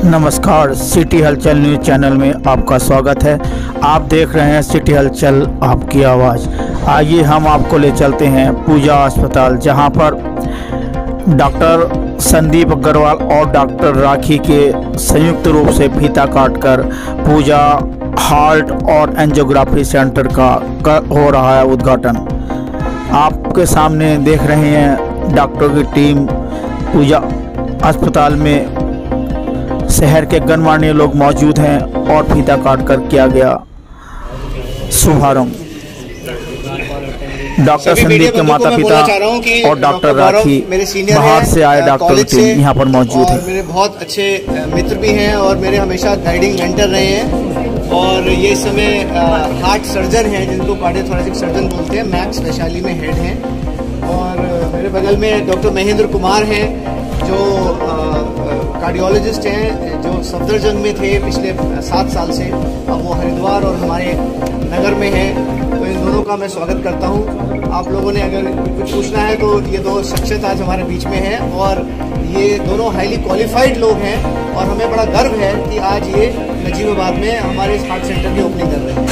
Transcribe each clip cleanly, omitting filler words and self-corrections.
नमस्कार, सिटी हलचल news channel में आपका स्वागत है। आप देख रहे हैं सिटी हलचल, आपकी आवाज़। आइए हम आपको ले चलते हैं पूजा अस्पताल, जहां पर डॉक्टर संदीप अग्रवाल और डॉक्टर राखी के संयुक्त रूप से फीता काटकर पूजा हार्ट और एंजियोग्राफी सेंटर का हो रहा है उद्घाटन। आपके सामने देख रहे हैं डॉक्टर की टीम पूजा अस्पताल में। शहर के गणमान्य लोग मौजूद हैं और फीता काटकर किया गया शुभारंभ। डॉक्टर संदीप के माता पिता और डॉक्टर राखी बाहर से आए डॉक्टर की टीम यहाँ पर मौजूद है। मेरे बहुत अच्छे मित्र भी हैं और मेरे हमेशा गाइडिंग मेंटर रहे हैं। और ये इस समय हार्ट सर्जन हैं, जिनको कार्डियोथोरेसिक सर्जन बोलते हैं, मैक्स वैशाली में हेड हैं। और मेरे बगल में डॉक्टर महेंद्र कुमार हैं, जो कार्डियोलॉजिस्ट हैं, जो सफदरजंग में थे पिछले 7 साल से। अब वो हरिद्वार और हमारे नगर में हैं। तो इन दोनों का मैं स्वागत करता हूं। आप लोगों ने अगर कुछ पूछना है तो ये दो शख्सियत आज हमारे बीच में हैं और ये दोनों हाईली क्वालिफाइड लोग हैं। और हमें बड़ा गर्व है कि आज ये नजीबाबाद में हमारे इस हार्ट सेंटर की ओपनिंग कर रहे हैं।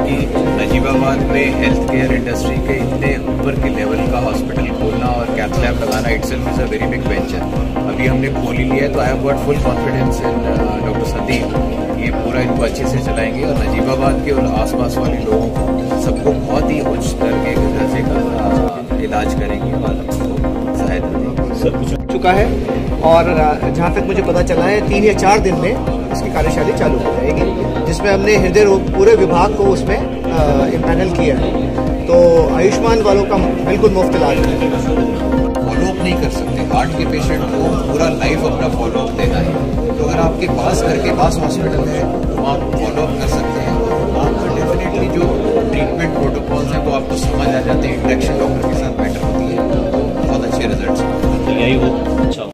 कि नजीबाबाद में हेल्थ केयर इंडस्ट्री के इतने ऊपर के लेवल का हॉस्पिटल खोलना और कैथ लैब लगाना itself is a very big venture. अभी हमने खोल ही लिया है, तो I have got full confidence in doctor Sandeep. ये पूरा इनको अच्छे से चलाएंगे और नजीबाबाद के और आसपास वाले लोगों को सबको बहुत ही उच्च स्तर के दर्जे का इलाज करेंगे और सहायता देंगे। सब कुछ हो चुका है और जहाँ तक मुझे पता चला है 3 या 4 दिन में इसकी कार्यशाला चालू हो जाएगी, जिसमें हमने हृदय रोग पूरे विभाग को उसमें इम्पैनल किया है। तो आयुष्मान वालों का बिल्कुल मुफ्त इलाज है। फॉलोअप नहीं कर सकते हार्ट के पेशेंट को, पूरा लाइफ अपना फॉलोअप देना है। तो अगर आपके पास घर के पास हॉस्पिटल है तो आप फॉलोअप कर सकते हैं। आपको डेफिनेटली जो ट्रीटमेंट प्रोटोकॉल्स हैं वो आपको समझ आ जाते हैं, इंटरेक्शन डॉक्टर के साथ बेटर होती है, तो बहुत अच्छे रिजल्ट यही हो।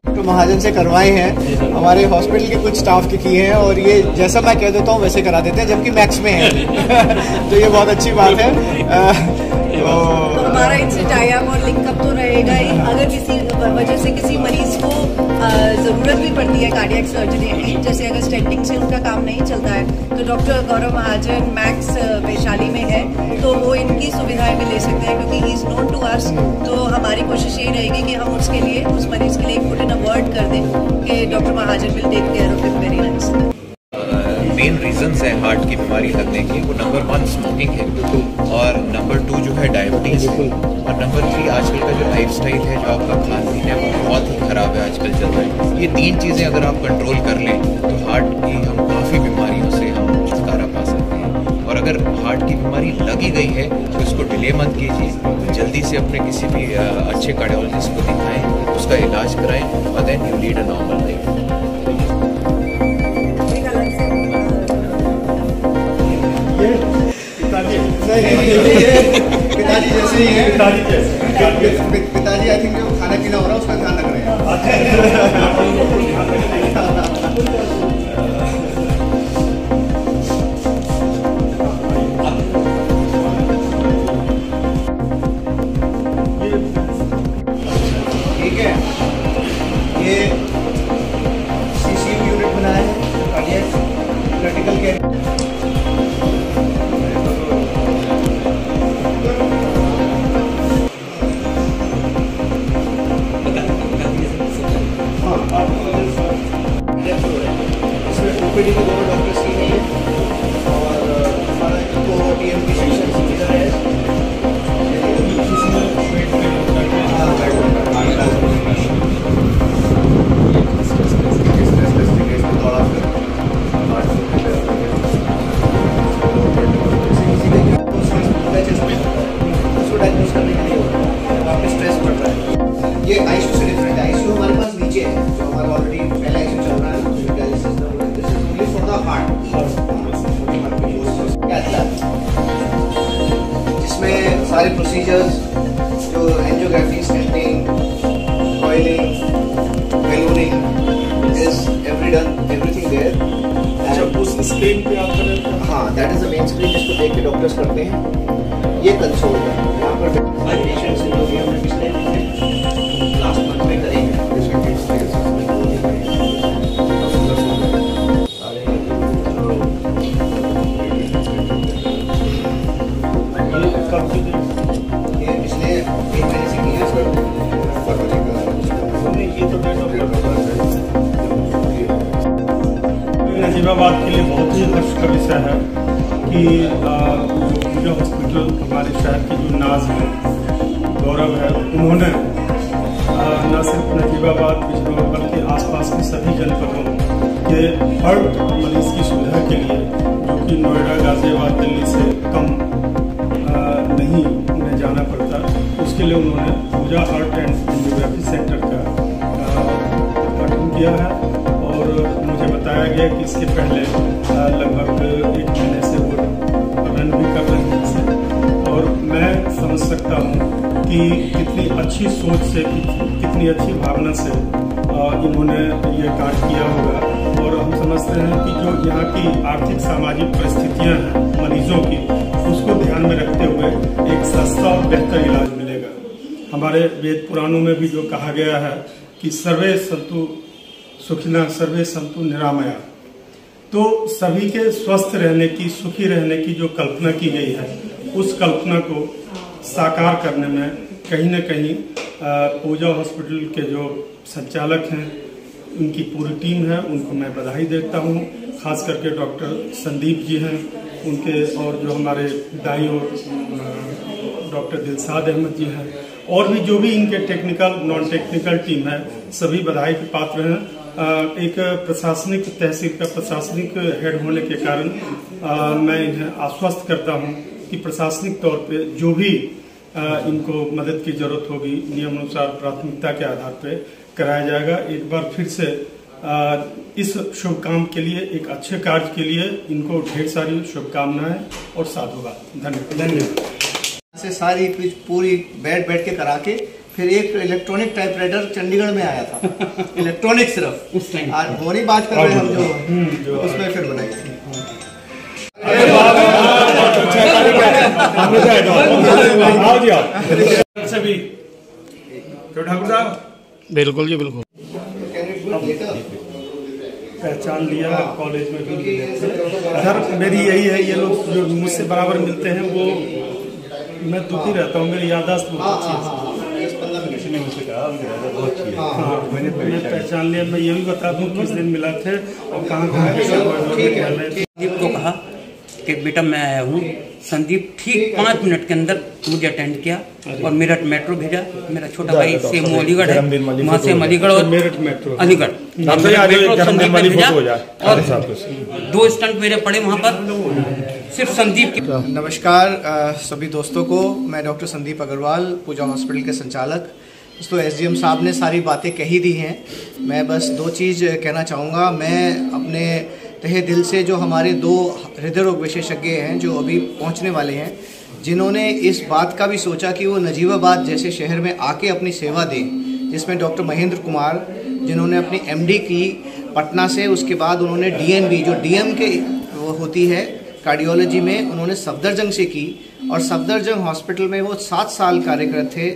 तो महाजन से करवाए हैं, हमारे हॉस्पिटल के कुछ स्टाफ की है और ये जैसा मैं कह देता हूँ वैसे करा देते हैं, जबकि मैक्स में है। तो ये बहुत अच्छी बात है। तो हमारा इनसे टाई अप और लिंकअप तो रहेगा ही। अगर किसी वजह से किसी मरीज को ज़रूरत भी पड़ती है कार्डियक सर्जरी की, जैसे अगर स्टेंटिंग से उनका काम नहीं चलता है, तो डॉक्टर गौरव महाजन मैक्स वैशाली में है, तो वो इनकी सुविधाएं भी ले सकते हैं, क्योंकि he is known to us. तो हमारी कोशिश यही रहेगी कि हम उसके लिए, उस मरीज के लिए एक पुट इन अ वर्ड कर दें कि doctor Mahajan will take care of it very nicely. Main reasons है हार्ट की बीमारी लगने की, वो नंबर 1 स्मोकिंग है और नंबर 2 जो है डायबिटीज है और नंबर 3 आजकल का जो लाइफस्टाइल है, जो आपका खान पीन है वो बहुत ही खराब है आजकल चल रहा है। ये 3 चीज़ें अगर आप कंट्रोल कर लें तो हार्ट की हम काफ़ी बीमारियों से हम छुटकारा पा सकते हैं। और अगर हार्ट की बीमारी लगी गई है तो इसको डिले मत कीजिए, जल्दी से अपने किसी भी अच्छे कार्डियोलॉजिस्ट को दिखाएं, उसका इलाज कराएं और then you lead a normal life. पिताजी जैसे ही है। पिताजी आई थिंक जो खाना पीना हो रहा है उसका ध्यान रख रहे हैं। ठीक है, ये CCU यूनिट बनाया है, कार्डियक क्रिटिकल केयर। ओपीडी में 2 डॉक्टर्स की हैं और हमारा इनको टीएमपी सेक्शन इधर है। उसको डायग्नोज करने के लिए आपके स्ट्रेस बढ़ रहा है। ये आईसीयू से डिफरेंट है। आईसीयू हमारे पास नीचे है, जो हमारा ऑलरेडी पहला आईसीयू चल रहा है, जिसमें सारे प्रोसीजर्स जो angiography, stenting, coiling, ballooning is everything there. उस स्क्रीन पे आप करें। हाँ, that is the main screen जिसको देख के डॉक्टर्स करते हैं। ये कंसोल है, यहाँ पर पेशेंट्स जो भी हमने पिछले लास्ट मंथ में करेंगे। बात के लिए बहुत ही हर्ष का विषय है कि पूजा हॉस्पिटल हमारे शहर की जो नाज है, गौरव है, उन्होंने न सिर्फ नजीबाबाद बिजनौर बल्कि आसपास के सभी जनपदों के हार्ट मरीज की सुविधा के लिए, जो कि नोएडा, गाजियाबाद, दिल्ली से कम नहीं उन्हें जाना पड़ता, उसके लिए उन्होंने पूजा हार्ट एंड एंजियोग्राफी सेंटर का उद्घाटन किया है। और मुझे बताया गया कि इसके पहले लगभग 1 महीने से वो रन भी कर रहे हैं इसे। और मैं समझ सकता हूँ कि कितनी अच्छी सोच से, कितनी अच्छी भावना से इन्होंने ये कार्य किया होगा। और हम समझते हैं कि जो यहाँ की आर्थिक सामाजिक परिस्थितियाँ हैं मरीजों की, उसको ध्यान में रखते हुए एक सस्ता और बेहतर इलाज मिलेगा। हमारे वेद पुराणों में भी जो कहा गया है कि सर्वे सन्तु सुखिना सर्वे सन्तु निरामया, तो सभी के स्वस्थ रहने की, सुखी रहने की जो कल्पना की गई है, उस कल्पना को साकार करने में कहीं न कहीं पूजा हॉस्पिटल के जो संचालक हैं, उनकी पूरी टीम है, उनको मैं बधाई देता हूँ। खास करके डॉक्टर संदीप जी हैं उनके, और जो हमारे दाई और डॉक्टर दिलशाद अहमद जी हैं, और भी जो भी इनके टेक्निकल नॉन टेक्निकल टीम है, सभी बधाई के पात्र हैं। एक प्रशासनिक तहसील का प्रशासनिक हेड होने के कारण मैं इन्हें आश्वस्त करता हूं कि प्रशासनिक तौर पे जो भी इनको मदद की जरूरत होगी, नियम अनुसार प्राथमिकता के आधार पे कराया जाएगा। एक बार फिर से इस शुभ काम के लिए, एक अच्छे कार्य के लिए इनको ढेर सारी शुभकामनाएं और साधुवाद। धन्यवाद। से सारी पूरी बैठ के करा के फिर एक इलेक्ट्रॉनिक टाइपराइटर चंडीगढ़ में आया था, इलेक्ट्रॉनिक सिर्फ उस टाइम। आज हमारी बात कर रहे हैं हम जो उसमें फिर बनाई थी। ठाकुर साहब, बिल्कुल जी बिल्कुल। पहचान लिया कॉलेज में भी। सर मेरी यही है, ये लोग जो मुझसे बराबर मिलते हैं वो मैं दुखी रहता हूँ, मेरी याददाश्त बहुत अच्छी है। मैंने पहचान लिया। मैं ये भी बता दूँ किस दिन मिला थे और कहाँ संदीप को कहा कि बेटा मैं आया हूँ। संदीप ठीक 5 मिनट के अंदर मुझे अटेंड किया और मेरठ मेट्रो भेजा। मेरा छोटा भाई सेम अलीगढ़ है, वहाँ से अलीगढ़ और मेरठ मेट्रो अलीगढ़ भेजा और 2 स्टंट मेरे पड़े वहाँ पर सिर्फ संदीप की। नमस्कार सभी दोस्तों को, मैं डॉक्टर संदीप अग्रवाल, पूजा हॉस्पिटल के संचालक। तो एसडीएम साहब ने सारी बातें कही दी हैं। मैं बस 2 चीज़ कहना चाहूँगा। मैं अपने तहे दिल से जो हमारे 2 हृदय रोग विशेषज्ञ हैं जो अभी पहुँचने वाले हैं, जिन्होंने इस बात का भी सोचा कि वो नजीबाबाद जैसे शहर में आके अपनी सेवा दें, जिसमें डॉक्टर महेंद्र कुमार, जिन्होंने अपनी एमडी की पटना से, उसके बाद उन्होंने डीएनबी जो डीएम के वो होती है कार्डियोलॉजी में, उन्होंने सफदरजंग से की। और सफदरजंग हॉस्पिटल में वो 7 साल कार्यरत थे,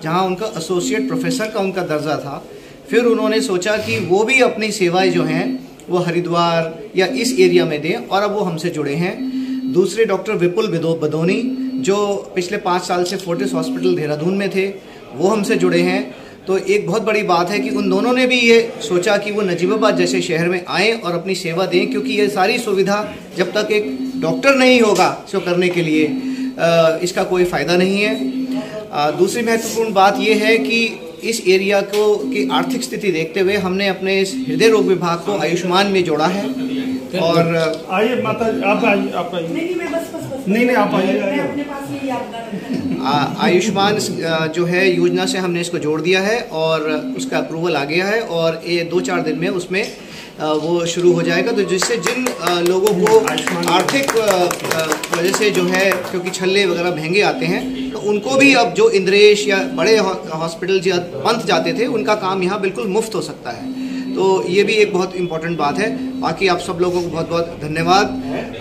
जहां उनका एसोसिएट प्रोफेसर का उनका दर्जा था। फिर उन्होंने सोचा कि वो भी अपनी सेवाएं जो हैं वो हरिद्वार या इस एरिया में दें, और अब वो हमसे जुड़े हैं। दूसरे डॉक्टर विपुल बदोनी, जो पिछले 5 साल से फोर्टिस हॉस्पिटल देहरादून में थे, वो हमसे जुड़े हैं। तो एक बहुत बड़ी बात है कि उन दोनों ने भी ये सोचा कि वो नजीबाबाद जैसे शहर में आएँ और अपनी सेवा दें, क्योंकि ये सारी सुविधा जब तक एक डॉक्टर नहीं होगा इसको करने के लिए इसका कोई फ़ायदा नहीं है। दूसरी महत्वपूर्ण बात यह है कि इस एरिया को की आर्थिक स्थिति देखते हुए हमने अपने इस हृदय रोग विभाग को आयुष्मान में जोड़ा है। और आइए माता, आप आइए। नहीं आप आइए। आयुष्मान जो है योजना से हमने इसको जोड़ दिया है और उसका अप्रूवल आ गया है, और ये 2-4 दिन में उसमें वो शुरू हो जाएगा। तो जिससे जिन लोगों को आर्थिक वजह से जो है, क्योंकि छल्ले वगैरह महंगे आते हैं, तो उनको भी अब जो इंद्रेश या बड़े हॉस्पिटल या पंथ जाते थे, उनका काम यहाँ बिल्कुल मुफ्त हो सकता है। तो ये भी एक बहुत इम्पोर्टेंट बात है। बाकी आप सब लोगों को बहुत बहुत धन्यवाद।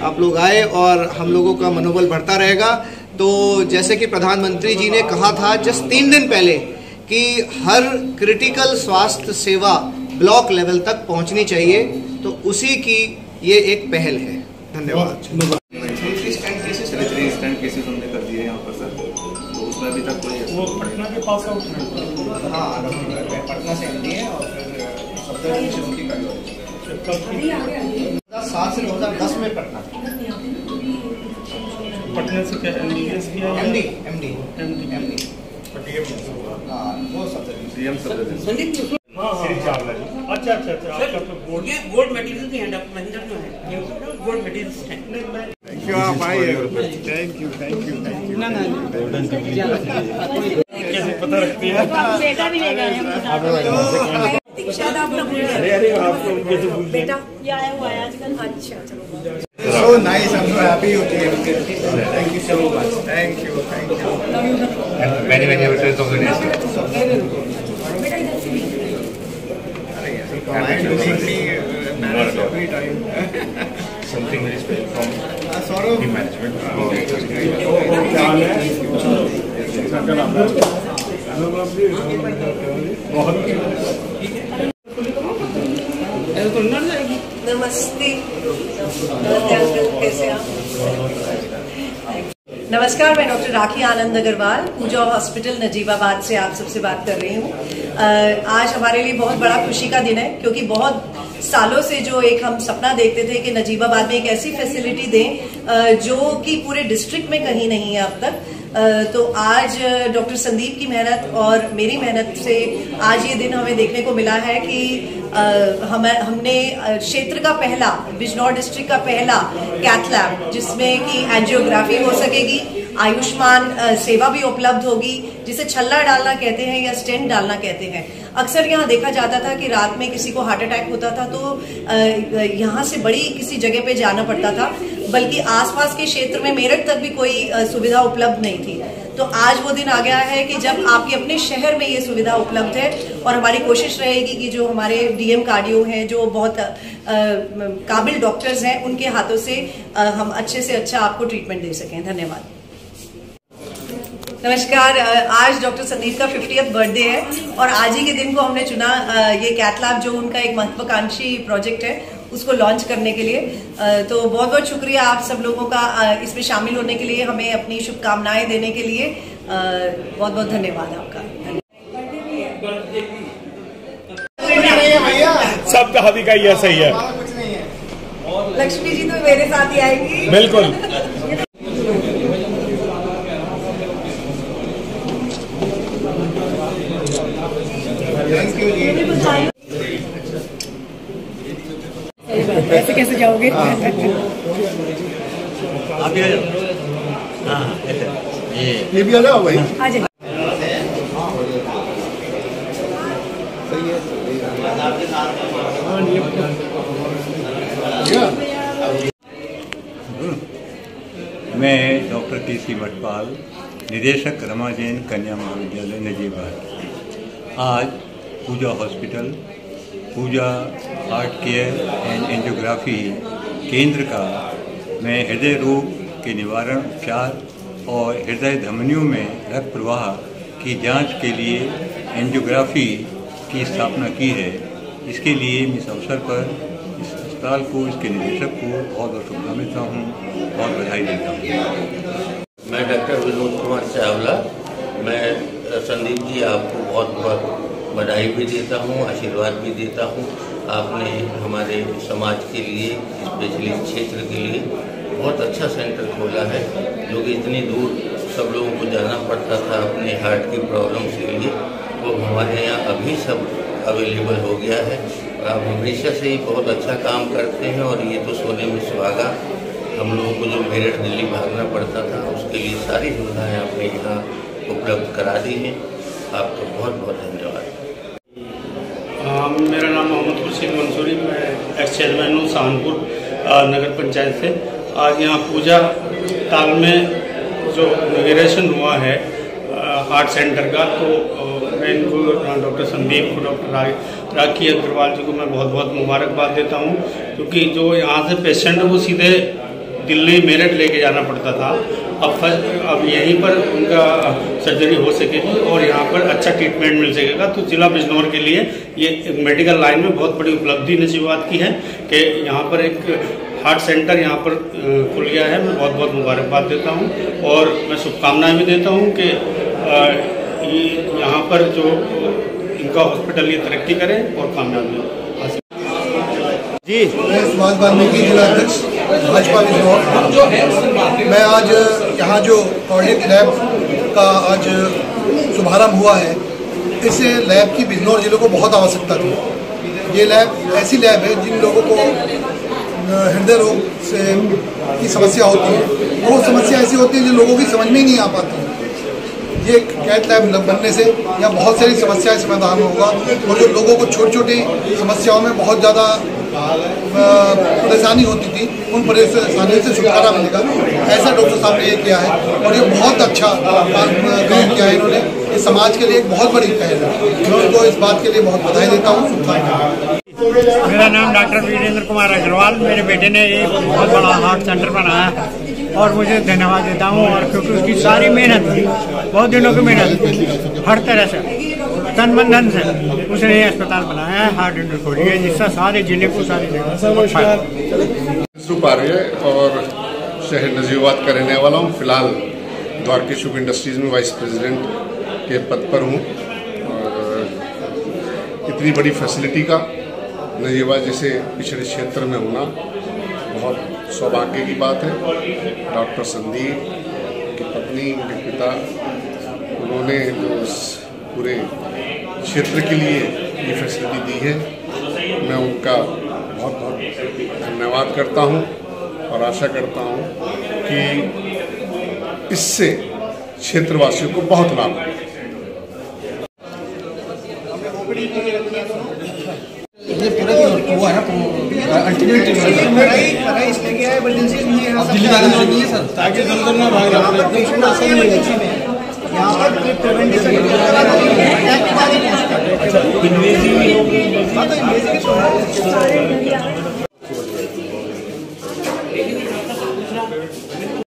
आप लोग आए और हम लोगों का मनोबल बढ़ता रहेगा। तो जैसे कि प्रधानमंत्री जी ने कहा था जस्ट 3 दिन पहले कि हर क्रिटिकल स्वास्थ्य सेवा ब्लॉक लेवल तक पहुंचनी चाहिए, तो उसी की ये एक पहल है। धन्यवाद। 3 स्टैंड केसेस हमने कर दिए यहाँ पर सर, तो उसमें अभी तक कोई वो पटना के पास आउट। हाँ, पटना से एमडी है और फिर सफदरजंग से उनकी कार्डियोलॉजी। 2007 से 2010 में पटना। पटना से क्या MBBS किया? MD। हाँ, वो सब संदीप अच्छा आपका तो बोर्ड ये गोल्ड मेडलिस्ट हैं, डॉक्टर महेंद्र जो है ये गोल्ड मेडलिस्ट हैं। थैंक यू आप आइए। Thank you. ना कैसे पता रखती है? बेटा भी लेगा दीक्षा आपका अरे आपको कैसे भूल बेटा ये आया हुआ है आजकल। अच्छा चलो So nice, I'm so happy you came. Thank you so much. Thank you. Many returns of the day. Mind doing me manage every time. Something very special from Saurav. the management. नमस्ते uncle, कैसे आप? नमस्कार, मैं doctor राखी आनंद अग्रवाल पूजा hospital Najibabad से आप सबसे बात कर रही हूँ। आज हमारे लिए बहुत बड़ा खुशी का दिन है, क्योंकि बहुत सालों से जो एक हम सपना देखते थे कि नजीबाबाद में एक ऐसी फैसिलिटी दें जो कि पूरे डिस्ट्रिक्ट में कहीं नहीं है अब तक। तो आज डॉक्टर संदीप की मेहनत और मेरी मेहनत से आज ये दिन हमें देखने को मिला है कि हमने क्षेत्र का पहला, बिजनौर डिस्ट्रिक्ट का पहला कैथ लैब, जिसमें कि एंजियोग्राफी हो सकेगी, आयुष्मान सेवा भी उपलब्ध होगी, जिसे छल्ला डालना कहते हैं या स्टेंट डालना कहते हैं। अक्सर यहाँ देखा जाता था कि रात में किसी को हार्ट अटैक होता था तो यहाँ से बड़ी किसी जगह पे जाना पड़ता था, बल्कि आसपास के क्षेत्र में मेरठ तक भी कोई सुविधा उपलब्ध नहीं थी। तो आज वो दिन आ गया है कि जब आपके अपने शहर में ये सुविधा उपलब्ध है, और हमारी कोशिश रहेगी कि जो हमारे डीएम कार्डियो हैं, जो बहुत काबिल डॉक्टर्स हैं, उनके हाथों से हम अच्छे से अच्छा आपको ट्रीटमेंट दे सकें। धन्यवाद। नमस्कार, आज डॉक्टर संदीप का 50th बर्थडे है और आज ही के दिन को हमने चुना ये कैथ लैब, जो उनका एक महत्वाकांक्षी प्रोजेक्ट है, उसको लॉन्च करने के लिए। तो बहुत बहुत शुक्रिया आप सब लोगों का इसमें शामिल होने के लिए, हमें अपनी शुभकामनाएं देने के लिए। बहुत बहुत धन्यवाद आपका। सबका हबी का ये सही है। कुछ नहीं है। लक्ष्मी जी तो मेरे साथ ही आएंगी। बिल्कुल। थैंक यू जी। ऐसे कैसे जाओगे? आप भी आ जाओ। हाँ, ये भी आ जाओ भाई। आ जाइए। मैं डॉक्टर के.सी. भटपाल, निदेशक रमा जैन कन्या महाविद्यालय नजीबाबाद। आज Pooja hospital, Pooja heart care and angiography केंद्र का मैं हृदय रोग के निवारण, उपचार और हृदय धमनियों में रक्त प्रवाह की जांच के लिए एंजियोग्राफी की स्थापना की है। इसके लिए मैं इस अवसर पर इस अस्पताल को, इसके निदेशक को बहुत बहुत शुभकामनाएं देता हूँ और बधाई देता हूँ। मैं डॉक्टर विनोद कुमार चावला, मैं संदीप जी आपको बहुत बहुत बधाई भी देता हूँ, आशीर्वाद भी देता हूँ। आपने हमारे समाज के लिए, स्पेशली क्षेत्र के लिए बहुत अच्छा सेंटर खोला है, जो कि इतनी दूर सब लोगों को जाना पड़ता था अपने हार्ट की प्रॉब्लम के लिए, वो हमारे यहाँ अभी सब अवेलेबल हो गया है। और आप हमेशा से ही बहुत अच्छा काम करते हैं, और ये तो सोने में सुहागा। हम लोगों को जो मेरठ दिल्ली भागना पड़ता था, उसके लिए सारी सुविधाएँ आपने यहाँ उपलब्ध करा दी हैं। आपका बहुत बहुत धन्यवाद। मेरा नाम मोहम्मद खुर्शीद मंसूरी, मैं एक्स चेयरमैन हूँ सहारनपुर नगर पंचायत से। आज यहाँ पूजा ताल में जो इनॉग्रेशन हुआ है हार्ट सेंटर का, तो मैं इनको डॉक्टर संदीप को, डॉक्टर राखी अग्रवाल जी को मैं बहुत बहुत मुबारकबाद देता हूँ, क्योंकि जो यहाँ से पेशेंट वो सीधे दिल्ली मेरठ लेके जाना पड़ता था। अब यहीं पर उनका सर्जरी हो सकेगी और यहाँ पर अच्छा ट्रीटमेंट मिल सकेगा। तो जिला बिजनौर के लिए ये मेडिकल लाइन में बहुत बड़ी उपलब्धि नजीबाबाद की है कि यहाँ पर एक हार्ट सेंटर यहाँ पर खुल गया है। मैं बहुत बहुत मुबारकबाद देता हूँ और मैं शुभकामनाएं भी देता हूँ कि यहाँ पर जो इनका हॉस्पिटल ये तरक्की करे और कामयाबी हो। जी, मैं सुभाष वाल्मीकि जिला अध्यक्ष भाजपा बिजनौर। मैं आज यहाँ जो कार्डियक लैब का आज शुभारंभ हुआ है, इस लैब की बिजनौर जिले को बहुत आवश्यकता थी। ये लैब ऐसी लैब है जिन लोगों को हृदय रोग से की समस्या होती है, वो समस्या ऐसी होती है जो लोगों की समझ में ही नहीं आ पाती। ये कैथ लैब बनने से यहाँ बहुत सारी समस्याएं समाधान होगा और जो लोगों को छोटी छोटी समस्याओं में बहुत ज़्यादा परेशानी होती थी, उन परेशानियों से छुटकारा मिलेगा। ऐसा डॉक्टर साहब ने ये किया है और ये बहुत अच्छा काम किया है इन्होंने। ये समाज के लिए एक बहुत बड़ी पहल है। मैं उनको इस बात के लिए बहुत बधाई देता हूँ, शुभकामनाएं। मेरा नाम डॉक्टर वीरेंद्र कुमार अग्रवाल। मेरे बेटे ने एक बहुत बड़ा हार्ट सेंटर बनाया है और मुझे धन्यवाद देता हूँ। और क्योंकि उसकी सारी मेहनत थी, बहुत दिनों की मेहनत थी, हर तरह से तन मन धन से उसने ये अस्पताल बनाया है, हार्ट एंड खोली है, जिससे सारे जिले को सारी और शहर नजीबाबाद का रहने वाला हूँ। फिलहाल द्वारकी शुभ इंडस्ट्रीज में वाइस प्रेसिडेंट के पद पर हूँ। इतनी बड़ी फैसिलिटी का नजीबाबाद जैसे पिछड़े क्षेत्र में होना बहुत सौभाग्य की बात है। डॉक्टर संदीप की पत्नी, उनके पिता, उन्होंने जो पूरे क्षेत्र के लिए ये फैसिलिटी दी है, मैं उनका बहुत बहुत धन्यवाद करता हूँ और आशा करता हूँ कि इससे क्षेत्रवासियों को बहुत लाभ मिले। ये पूरा हुआ है अल्टीमेट दिल्ली नहीं है सर, ताकि जल्द ना भाग रहा है।